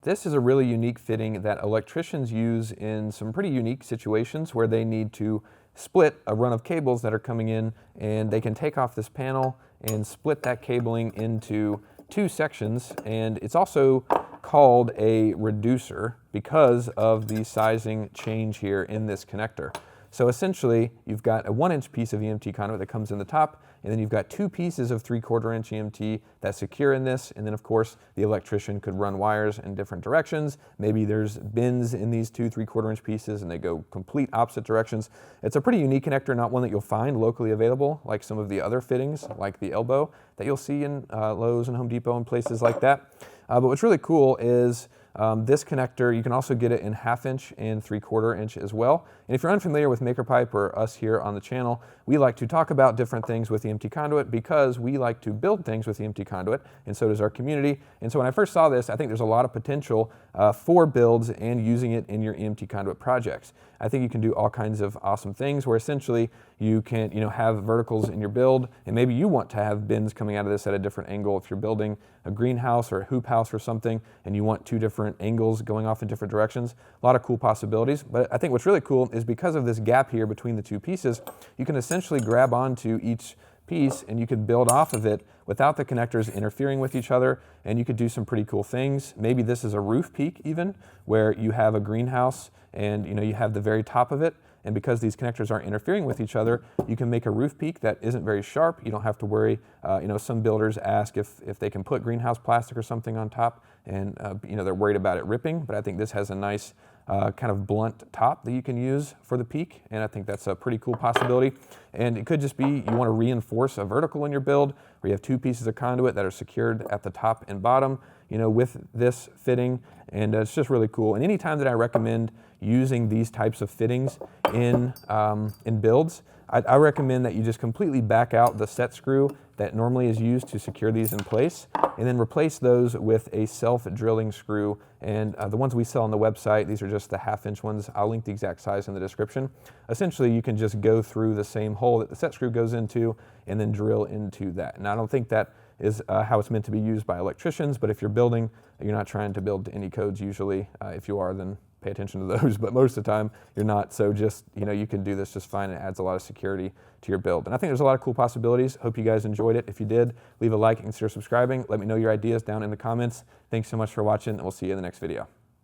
This is a really unique fitting that electricians use in some pretty unique situations where they need to split a run of cables that are coming in, and they can take off this panel and split that cabling into two sections. And it's also called a reducer because of the sizing change here in this connector. So essentially, you've got a 1-inch piece of EMT conduit that comes in the top, and then you've got two pieces of 3/4-inch EMT that secure in this, and then of course the electrician could run wires in different directions. Maybe there's bins in these two 3/4-inch pieces and they go complete opposite directions. It's a pretty unique connector, not one that you'll find locally available like some of the other fittings, like the elbow that you'll see in Lowe's and Home Depot and places like that. But what's really cool is this connector, you can also get it in 1/2-inch and 3/4-inch as well. And if you're unfamiliar with MakerPipe or us here on the channel, we like to talk about different things with EMT conduit because we like to build things with EMT conduit, and so does our community. And so when I first saw this, I think there's a lot of potential for builds and using it in your EMT conduit projects. I think you can do all kinds of awesome things where essentially you can have verticals in your build, and maybe you want to have bins coming out of this at a different angle. If you're building a greenhouse or a hoop house or something and you want two different angles going off in different directions, a lot of cool possibilities. But I think what's really cool is because of this gap here between the two pieces, you can essentially grab onto each piece and you could build off of it without the connectors interfering with each other, and you could do some pretty cool things. Maybe this is a roof peak even, where you have a greenhouse and you have the very top of it, and because these connectors aren't interfering with each other, you can make a roof peak that isn't very sharp. You don't have to worry. Some builders ask if they can put greenhouse plastic or something on top, and they're worried about it ripping, but I think this has a nice kind of blunt top that you can use for the peak, and I think that's a pretty cool possibility. And it could just be you want to reinforce a vertical in your build where you have two pieces of conduit that are secured at the top and bottom, with this fitting, and it's just really cool. And anytime that I recommend using these types of fittings in builds, I recommend that you just completely back out the set screw that normally is used to secure these in place, and then replace those with a self-drilling screw. And the ones we sell on the website, these are just the 1/2-inch ones. I'll link the exact size in the description. Essentially, you can just go through the same hole that the set screw goes into and then drill into that. And I don't think that is how it's meant to be used by electricians, but if you're building, you're not trying to build to any codes usually. If you are, then pay attention to those, but most of the time you're not. So just, you can do this just fine. It adds a lot of security to your build. And I think there's a lot of cool possibilities. Hope you guys enjoyed it. If you did, leave a like and consider subscribing. Let me know your ideas down in the comments. Thanks so much for watching, and we'll see you in the next video.